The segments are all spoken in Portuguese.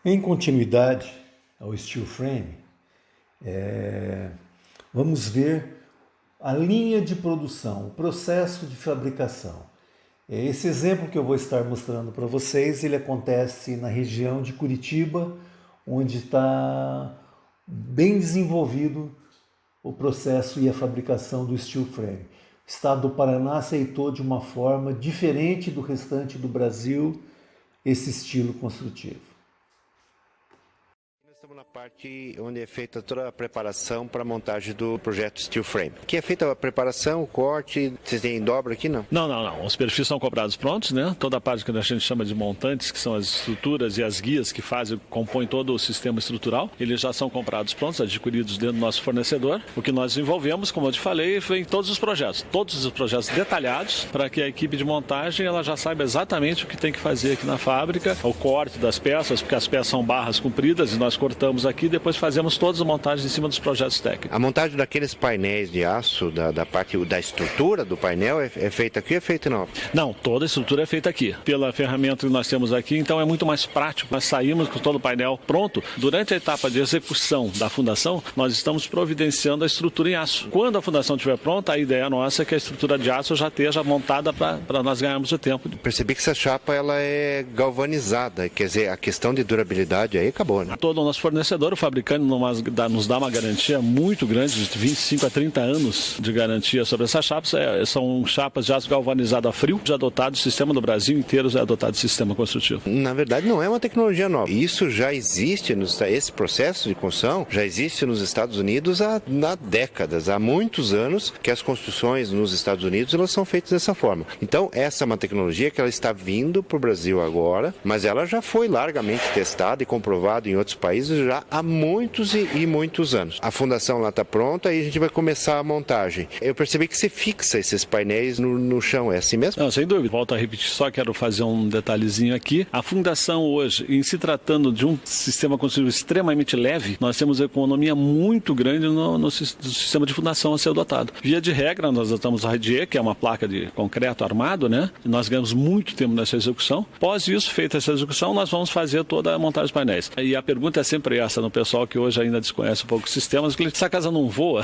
Em continuidade ao steel frame, vamos ver a linha de produção, o processo de fabricação. Esse exemplo que eu vou estar mostrando para vocês, ele acontece na região de Curitiba, onde está bem desenvolvido o processo e a fabricação do steel frame. O estado do Paraná aceitou de uma forma diferente do restante do Brasil esse estilo construtivo. Estamos na parte onde é feita toda a preparação para a montagem do projeto Steel Frame. Aqui é feita a preparação, o corte, vocês têm dobra aqui, não? Não. Os perfis são cobrados prontos, né? Toda a parte que a gente chama de montantes, que são as estruturas e as guias que compõem todo o sistema estrutural, eles já são comprados prontos, adquiridos dentro do nosso fornecedor. O que nós desenvolvemos, como eu te falei, foi em todos os projetos detalhados, para que a equipe de montagem ela já saiba exatamente o que tem que fazer aqui na fábrica, o corte das peças, porque as peças são barras compridas e nós cortamos aqui, depois fazemos todas as montagens em cima dos projetos técnicos. A montagem daqueles painéis de aço, da parte da estrutura do painel, é feita aqui ou é feita não? Não, toda a estrutura é feita aqui. Pela ferramenta que nós temos aqui, então é muito mais prático. Nós saímos com todo o painel pronto. Durante a etapa de execução da fundação, nós estamos providenciando a estrutura em aço. Quando a fundação estiver pronta, a ideia nossa é que a estrutura de aço já esteja montada para nós ganharmos o tempo. Percebi que essa chapa ela é galvanizada, quer dizer, a questão de durabilidade aí acabou, né? Todo o nosso fornecedor, o fabricante, nos dá uma garantia muito grande, de 25 a 30 anos de garantia sobre essas chapas. São chapas de aço galvanizado a frio, já adotado, o sistema do Brasil inteiro já é adotado de sistema construtivo. Na verdade, não é uma tecnologia nova. Isso já existe, esse processo de construção já existe nos Estados Unidos há décadas, há muitos anos que as construções nos Estados Unidos elas são feitas dessa forma. Então, essa é uma tecnologia que ela está vindo para o Brasil agora, mas ela já foi largamente testada e comprovada em outros países já há muitos e muitos anos. A fundação lá está pronta e a gente vai começar a montagem. Eu percebi que você fixa esses painéis no chão, é assim mesmo? Não, sem dúvida. Volto a repetir, só quero fazer um detalhezinho aqui. A fundação hoje, em se tratando de um sistema construtivo extremamente leve, nós temos economia muito grande no sistema de fundação a ser adotado. Via de regra, nós adotamos o radier, que é uma placa de concreto armado, né? Nós ganhamos muito tempo nessa execução. Após isso, feita essa execução, nós vamos fazer toda a montagem dos painéis. E a pergunta é sempre essa no pessoal que hoje ainda desconhece um pouco os sistemas, que essa casa não voa?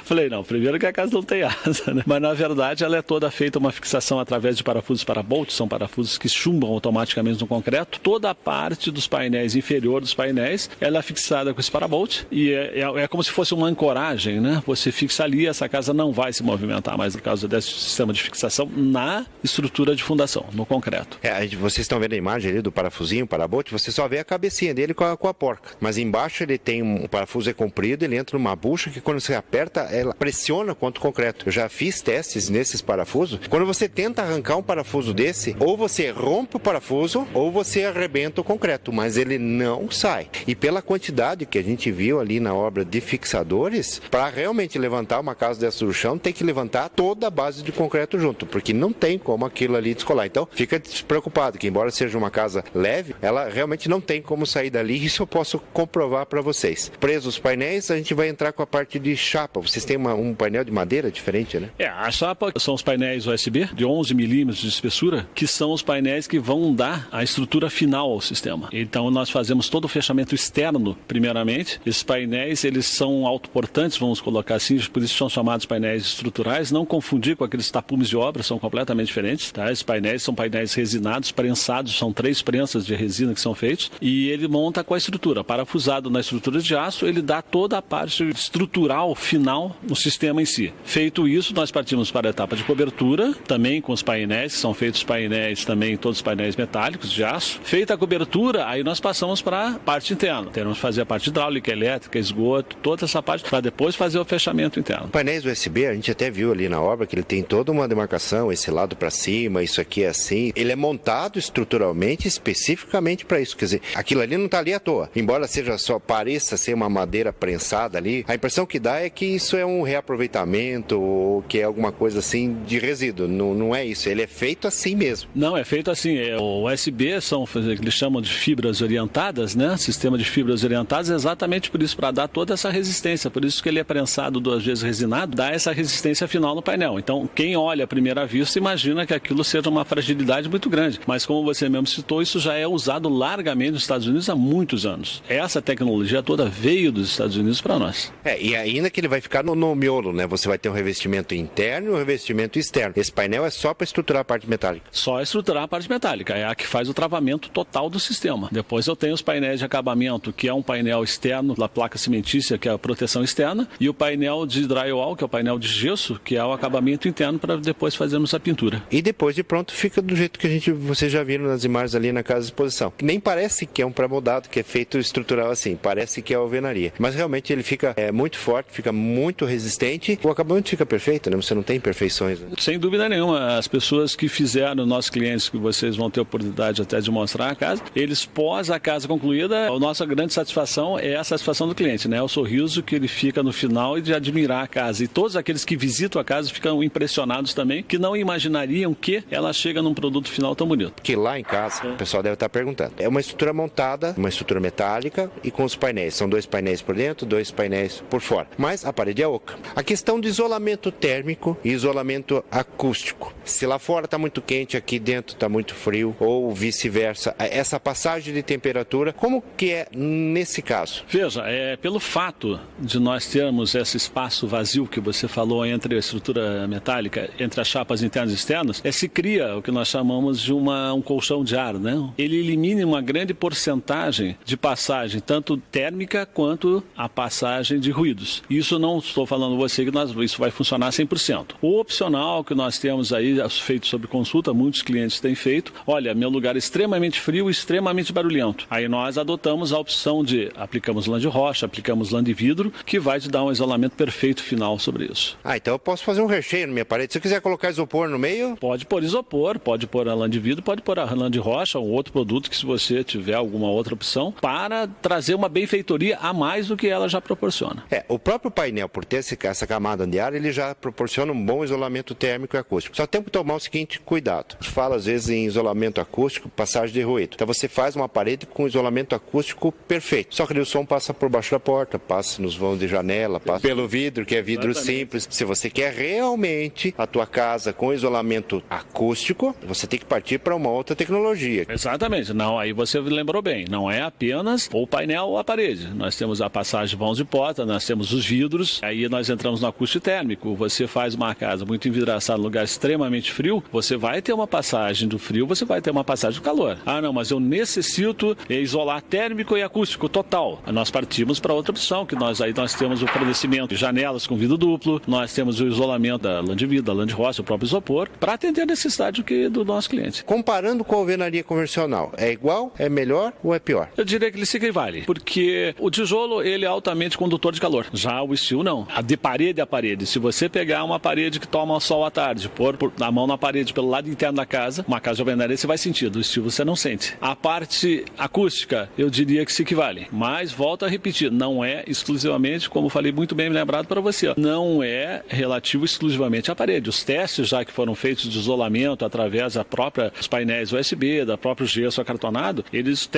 Falei, não, primeiro que a casa não tem asa, né? Mas na verdade ela é toda feita uma fixação através de parafusos para-bolt, são parafusos que chumbam automaticamente no concreto. Toda a parte dos painéis, inferior dos painéis, ela é fixada com esse para-bolt e é como se fosse uma ancoragem, né? Você fixa ali, essa casa não vai se movimentar mais por causa desse sistema de fixação na estrutura de fundação, no concreto. Vocês estão vendo a imagem ali do parafusinho, para-bolt, você só vê a cabecinha dele com a porca. Mas embaixo ele tem um parafuso comprido, ele entra numa bucha que quando você aperta, ela pressiona contra o concreto. Eu já fiz testes nesses parafusos. Quando você tenta arrancar um parafuso desse, ou você rompe o parafuso, ou você arrebenta o concreto, mas ele não sai. E pela quantidade que a gente viu ali na obra de fixadores, para realmente levantar uma casa dessa do chão, tem que levantar toda a base de concreto junto, porque não tem como aquilo ali descolar. Então, fica despreocupado que embora seja uma casa leve, ela realmente não tem como sair dali. Isso eu posso comprovar para vocês. Presos os painéis, a gente vai entrar com a parte de chapa. Vocês têm um painel de madeira diferente, né? A chapa são os painéis USB de 11 milímetros de espessura, que são os painéis que vão dar a estrutura final ao sistema. Então nós fazemos todo o fechamento externo, primeiramente. Esses painéis, eles são autoportantes, vamos colocar assim, por isso são chamados painéis estruturais. Não confundir com aqueles tapumes de obra, são completamente diferentes, tá? Esses painéis são painéis resinados, prensados, são 3 prensas de resina que são feitos, e ele monta com a estrutura. Parafusado na estrutura de aço, ele dá toda a parte estrutural final no sistema em si. Feito isso, nós partimos para a etapa de cobertura, também com os painéis, que são feitos painéis também, todos os painéis metálicos de aço. Feita a cobertura, aí nós passamos para a parte interna. Teremos que fazer a parte hidráulica, elétrica, esgoto, toda essa parte, para depois fazer o fechamento interno. Painéis USB, a gente até viu ali na obra que ele tem toda uma demarcação, esse lado para cima, isso aqui é assim. Ele é montado estruturalmente, especificamente para isso. Quer dizer, aquilo ali não está ali à toa. pessoa, embora seja só pareça ser uma madeira prensada ali, a impressão que dá é que isso é um reaproveitamento ou que é alguma coisa assim de resíduo. Não é isso, ele é feito assim mesmo. Não, é feito assim. O USB são, eles chamam de fibras orientadas, né? Sistema de fibras orientadas é exatamente por isso, para dar toda essa resistência. Por isso que ele é prensado 2 vezes resinado, dá essa resistência final no painel. Então, quem olha à primeira vista imagina que aquilo seja uma fragilidade muito grande. Mas como você mesmo citou, isso já é usado largamente nos Estados Unidos há muitos anos. Essa tecnologia toda veio dos Estados Unidos para nós. E ainda que ele vai ficar no miolo, né? Você vai ter um revestimento interno e um revestimento externo. Esse painel é só para estruturar a parte metálica. Só estruturar a parte metálica, é a que faz o travamento total do sistema. Depois eu tenho os painéis de acabamento, que é um painel externo da placa cimentícia, que é a proteção externa, e o painel de drywall, que é o painel de gesso, que é o acabamento interno para depois fazermos a pintura. E depois de pronto fica do jeito que vocês já viram nas imagens ali na casa de exposição. Nem parece que é um pré-moldado, que é feito estrutural assim, parece que é alvenaria. Mas realmente ele fica muito forte, fica muito resistente. O acabamento fica perfeito, né? Você não tem imperfeições. Né? Sem dúvida nenhuma. As pessoas que fizeram, nossos clientes, que vocês vão ter oportunidade até de mostrar a casa, eles pós a casa concluída, a nossa grande satisfação é a satisfação do cliente, né? O sorriso que ele fica no final e de admirar a casa. E todos aqueles que visitam a casa ficam impressionados também, que não imaginariam que ela chega num produto final tão bonito. Que lá em casa, o pessoal deve estar perguntando. É uma estrutura montada, uma estrutura metálica e com os painéis. São 2 painéis por dentro, 2 painéis por fora. Mas a parede é oca. A questão de isolamento térmico e isolamento acústico. Se lá fora está muito quente, aqui dentro está muito frio, ou vice-versa. Essa passagem de temperatura, como que é nesse caso? Veja, pelo fato de nós termos esse espaço vazio que você falou entre a estrutura metálica, entre as chapas internas e externas, se cria o que nós chamamos de um colchão de ar, né? Ele elimina uma grande porcentagem de passagem, tanto térmica quanto a passagem de ruídos. Isso não estou falando você que isso vai funcionar 100%. O opcional que nós temos aí, feito sob consulta, muitos clientes têm feito, olha, meu lugar é extremamente frio e extremamente barulhento. Aí nós adotamos a opção de aplicamos lã de rocha, aplicamos lã de vidro, que vai te dar um isolamento perfeito final sobre isso. Então eu posso fazer um recheio na minha parede. Se eu quiser colocar isopor no meio... Pode pôr isopor, pode pôr a lã de vidro, pode pôr a lã de rocha, ou outro produto que se você tiver alguma outra opção, para trazer uma benfeitoria a mais do que ela já proporciona. O próprio painel, por ter essa camada de ar, ele já proporciona um bom isolamento térmico e acústico. Só tem que tomar o seguinte cuidado. A gente fala às vezes em isolamento acústico, passagem de ruído. Então você faz uma parede com isolamento acústico perfeito. Só que o som passa por baixo da porta, passa nos vãos de janela, passa pelo vidro, que é vidro simples. Se você quer realmente a tua casa com isolamento acústico, você tem que partir para uma outra tecnologia. Exatamente. Não, aí você lembrou bem. Não é apenas o painel ou a parede. Nós temos a passagem de vãos de porta, nós temos os vidros, aí nós entramos no acústico térmico. Você faz uma casa muito envidraçada, num lugar extremamente frio, você vai ter uma passagem do frio, você vai ter uma passagem do calor. Ah, não, mas eu necessito isolar térmico e acústico total. Nós partimos para outra opção, que nós temos o fornecimento de janelas com vidro duplo, nós temos o isolamento da lã de vidro, da lã de rocha, o próprio isopor, para atender a necessidade do nosso cliente. Comparando com a alvenaria convencional, é igual, é melhor ou é pior? Eu diria que ele se equivale, porque o tijolo ele é altamente condutor de calor. Já o steel não. De parede a parede. Se você pegar uma parede que toma sol à tarde, pôr a mão na parede pelo lado interno da casa, uma casa de alvenaria você vai sentir, do steel você não sente. A parte acústica, eu diria que se equivale. Mas, volto a repetir, não é exclusivamente, como falei muito bem lembrado para você, não é relativo exclusivamente à parede. Os testes já que foram feitos de isolamento através dos painéis USB, da próprio gesso acartonado, eles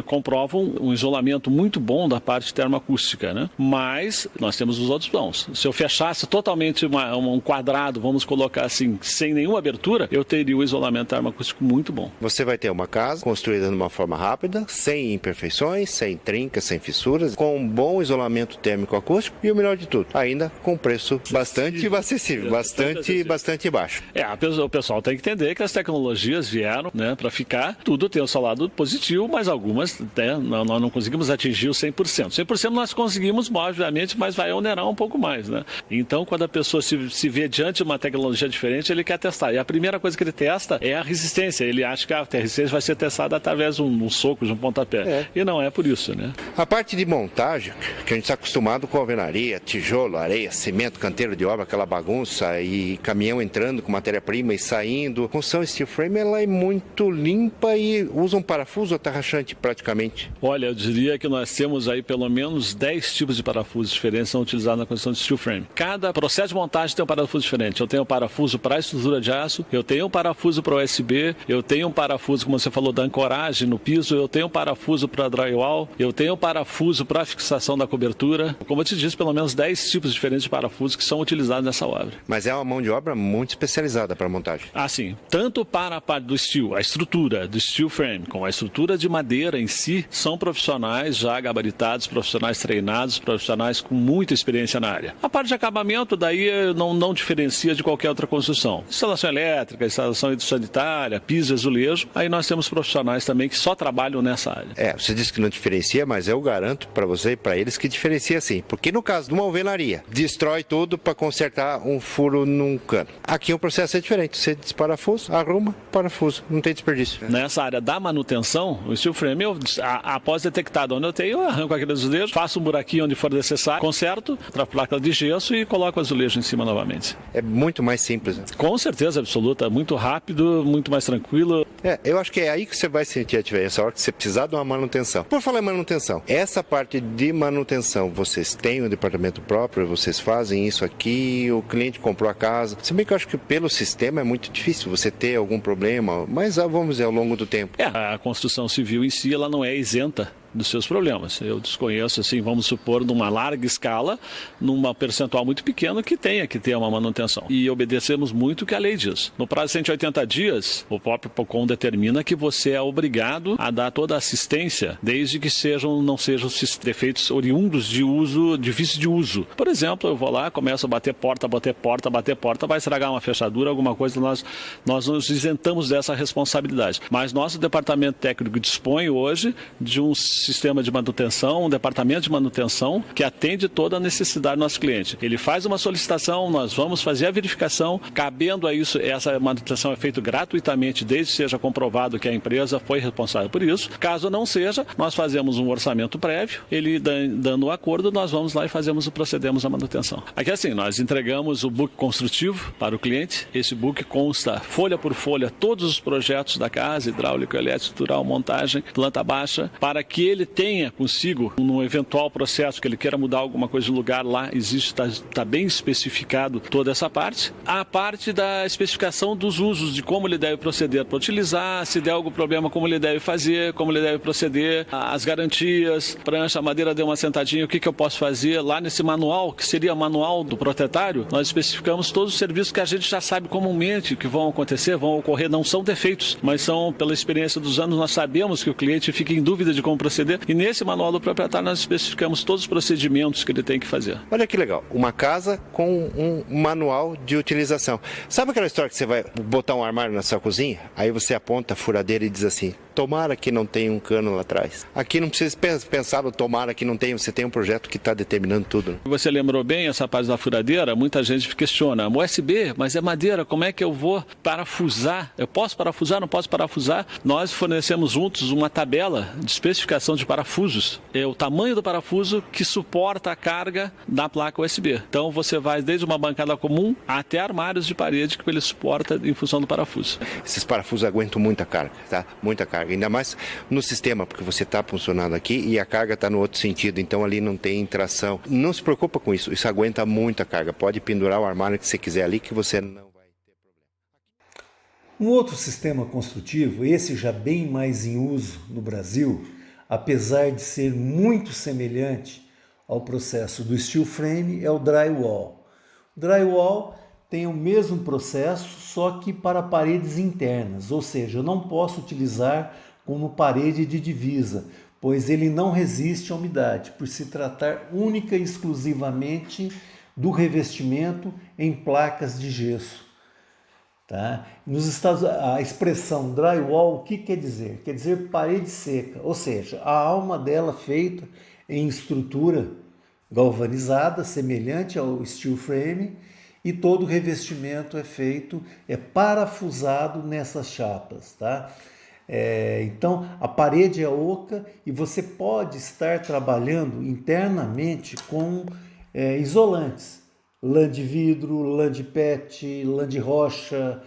comprovam um isolamento muito bom da parte termoacústica, né? Mas nós temos os outros bons. Se eu fechasse totalmente um quadrado, vamos colocar assim, sem nenhuma abertura, eu teria o isolamento termoacústico muito bom. Você vai ter uma casa construída de uma forma rápida, sem imperfeições, sem trincas, sem fissuras, com um bom isolamento térmico acústico e o melhor de tudo, ainda com preço bastante acessível, bastante baixo. O pessoal tem que entender que as tecnologias vieram, né, para ficar, tudo tem o seu lado positivo, mas algumas, né, nós não conseguimos atingir o 100%. 100% nós conseguimos, obviamente, mas vai onerar um pouco mais, né? Então, quando a pessoa se vê diante de uma tecnologia diferente, ele quer testar. E a primeira coisa que ele testa é a resistência. Ele acha que a resistência vai ser testada através de um soco, de um pontapé. E não é por isso, né? A parte de montagem, que a gente está acostumado com alvenaria, tijolo, areia, cimento, canteiro de obra, aquela bagunça e caminhão entrando com matéria-prima e saindo. A construção steel frame, ela é muito limpa e usa um parafuso ou tá rachante praticamente. Olha, eu diria que nós temos aí pelo menos 10 tipos de parafusos diferentes que são utilizados na construção de steel frame. Cada processo de montagem tem um parafuso diferente. Eu tenho um parafuso para a estrutura de aço, eu tenho um parafuso para USB, eu tenho um parafuso, como você falou, da ancoragem no piso, eu tenho um parafuso para drywall, eu tenho um parafuso para a fixação da cobertura. Como eu te disse, pelo menos 10 tipos diferentes de parafusos que são utilizados nessa obra. Mas é uma mão de obra muito especializada para montagem. Assim, tanto para a parte do steel, a estrutura do steel frame, como a estrutura de madeira em si, são profissionais já gabaritados, profissionais treinados, profissionais com muita experiência na área. A parte de acabamento daí não diferencia de qualquer outra construção. Instalação elétrica, instalação hidrossanitária, piso, azulejo, aí nós temos profissionais também que só trabalham nessa área. Você disse que não diferencia, mas eu garanto para você e para eles que diferencia sim. Porque no caso de uma alvenaria, destrói tudo para consertar um furo num cano. Aqui o processo é diferente. Você desparafusa, arruma, parafuso. Não tem desperdício. Nessa área da manutenção, o steel frame, após detectado onde eu tenho, eu arranco aquele azulejo, faço um buraquinho onde for necessário, conserto, outra placa de gesso e coloco o azulejo em cima novamente. É muito mais simples, né? Com certeza absoluta, muito rápido, muito mais tranquilo. Eu acho que é aí que você vai sentir a diferença, a hora que você precisar de uma manutenção. Por falar em manutenção, essa parte de manutenção, vocês têm um departamento próprio, vocês fazem isso aqui, o cliente comprou a casa. Se bem que eu acho que pelo sistema é muito difícil você ter algum problema, mas vamos dizer, ao longo do tempo. A construção civil em si, ela não é isenta dos seus problemas. Eu desconheço, assim, vamos supor, numa larga escala, numa percentual muito pequena que tenha que ter uma manutenção. E obedecemos muito o que a lei diz. No prazo de 180 dias, o próprio PROCON determina que você é obrigado a dar toda a assistência, desde que não sejam defeitos oriundos de uso, de vício de uso. Por exemplo, eu vou lá, começo a bater porta, vai estragar uma fechadura, alguma coisa, nós nos isentamos dessa responsabilidade. Mas nosso departamento técnico dispõe hoje de um sistema de manutenção, um departamento de manutenção que atende toda a necessidade do nosso cliente. Ele faz uma solicitação, nós vamos fazer a verificação, cabendo a isso, essa manutenção é feita gratuitamente, desde que seja comprovado que a empresa foi responsável por isso. Caso não seja, nós fazemos um orçamento prévio, ele dando o acordo, nós vamos lá e procedemos à manutenção. Aqui assim, nós entregamos o book construtivo para o cliente, esse book consta folha por folha todos os projetos da casa, hidráulico, elétrico, estrutural, montagem, planta baixa, para que ele tenha consigo, num eventual processo que ele queira mudar alguma coisa de lugar, lá existe, está bem especificado toda essa parte. A parte da especificação dos usos, de como ele deve proceder para utilizar, se der algum problema, como ele deve fazer, como ele deve proceder, as garantias, prancha, a madeira deu uma sentadinha, o que eu posso fazer. Lá nesse manual, que seria manual do proprietário, nós especificamos todos os serviços que a gente já sabe comumente que vão acontecer, vão ocorrer, não são defeitos, mas são, pela experiência dos anos, nós sabemos que o cliente fica em dúvida de como proceder. E nesse manual do proprietário nós especificamos todos os procedimentos que ele tem que fazer. Olha que legal, uma casa com um manual de utilização. Sabe aquela história que você vai botar um armário na sua cozinha? Aí você aponta a furadeira e diz assim: tomara que não tenha um cano lá atrás. Aqui não precisa pensar no tomara que não tenha, você tem um projeto que está determinando tudo. Né? Você lembrou bem essa parte da furadeira? Muita gente questiona, USB, mas é madeira, como é que eu vou parafusar? Eu posso parafusar, não posso parafusar? Nós fornecemos juntos uma tabela de especificação de parafusos. É o tamanho do parafuso que suporta a carga da placa USB. Então você vai desde uma bancada comum até armários de parede que ele suporta em função do parafuso. Esses parafusos aguentam muita carga, tá? Muita carga. Ainda mais no sistema, porque você está funcionando aqui e a carga está no outro sentido, então ali não tem tração. Não se preocupa com isso, isso aguenta muita carga. Pode pendurar o armário que você quiser ali que você não vai ter problema. Um outro sistema construtivo, esse já bem mais em uso no Brasil, apesar de ser muito semelhante ao processo do steel frame, é o drywall. O drywall tem o mesmo processo, só que para paredes internas, ou seja, eu não posso utilizar como parede de divisa, pois ele não resiste à umidade, por se tratar única e exclusivamente do revestimento em placas de gesso. Tá? Nos Estados Unidos, a expressão drywall, o que quer dizer? Quer dizer parede seca, ou seja, a alma dela feita em estrutura galvanizada, semelhante ao steel frame, e todo o revestimento é parafusado nessas chapas. Tá? Então, a parede é oca e você pode estar trabalhando internamente com isolantes. Lã de vidro, lã de PET, lã de rocha,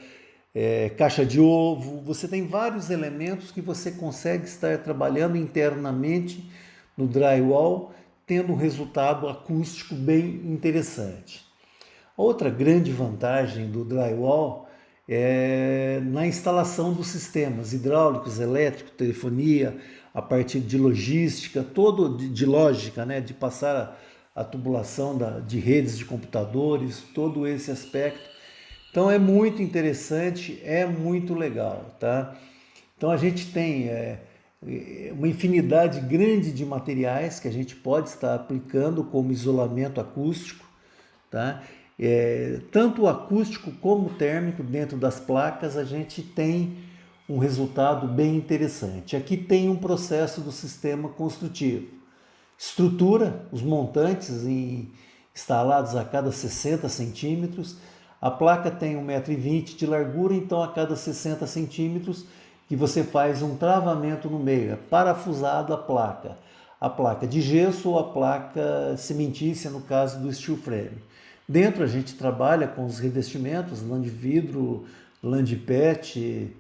caixa de ovo, você tem vários elementos que você consegue estar trabalhando internamente no drywall, tendo um resultado acústico bem interessante. Outra grande vantagem do drywall é na instalação dos sistemas hidráulicos, elétricos, telefonia, a partir de logística, todo de lógica, né, de passar a tubulação de redes de computadores, todo esse aspecto. Então é muito interessante, é muito legal, tá? Então a gente tem uma infinidade grande de materiais que a gente pode estar aplicando como isolamento acústico, tá? Tanto o acústico como o térmico dentro das placas a gente tem um resultado bem interessante. Aqui tem um processo do sistema construtivo. Estrutura, os montantes instalados a cada 60 centímetros. A placa tem 1,20 m de largura, então a cada 60 centímetros que você faz um travamento no meio. É parafusado a placa de gesso ou a placa cimentícia, no caso do steel frame. Dentro a gente trabalha com os revestimentos, lã de vidro, lã de PET,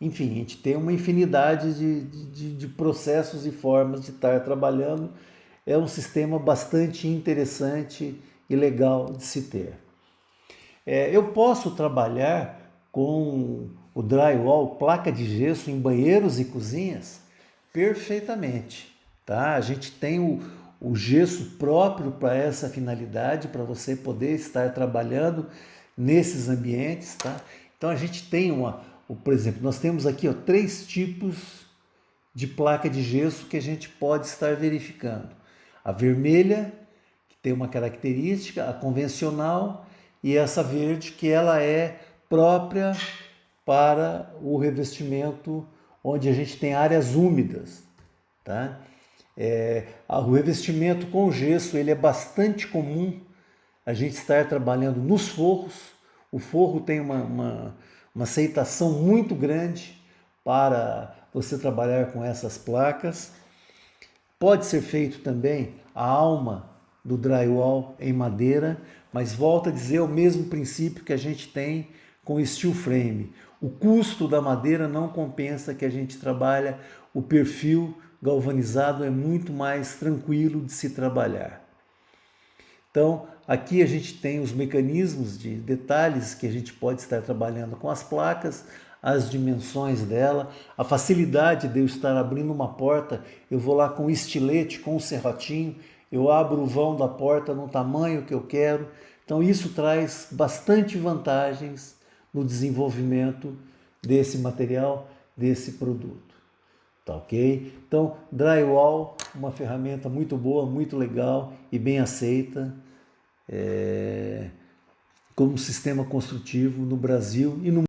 enfim, a gente tem uma infinidade de processos e formas de estar trabalhando. É um sistema bastante interessante e legal de se ter. Eu posso trabalhar com o drywall, placa de gesso em banheiros e cozinhas? Perfeitamente, tá? A gente tem o gesso próprio para essa finalidade, para você poder estar trabalhando nesses ambientes, tá? Então a gente tem por exemplo, nós temos aqui 3 tipos de placa de gesso que a gente pode estar verificando. A vermelha, que tem uma característica, a convencional, e essa verde, que ela é própria para o revestimento onde a gente tem áreas úmidas, tá? O revestimento com gesso ele é bastante comum a gente estar trabalhando nos forros. O forro tem uma aceitação muito grande para você trabalhar com essas placas. Pode ser feito também a alma do drywall em madeira, mas volto a dizer o mesmo princípio que a gente tem com steel frame. O custo da madeira não compensa que a gente trabalha, o perfil galvanizado é muito mais tranquilo de se trabalhar. Então, aqui a gente tem os mecanismos de detalhes que a gente pode estar trabalhando com as placas, as dimensões dela, a facilidade de eu estar abrindo uma porta, eu vou lá com o estilete, com o serrotinho, eu abro o vão da porta no tamanho que eu quero. Então isso traz bastante vantagens no desenvolvimento desse material, desse produto. Tá ok? Então, drywall, uma ferramenta muito boa, muito legal e bem aceita como sistema construtivo no Brasil e no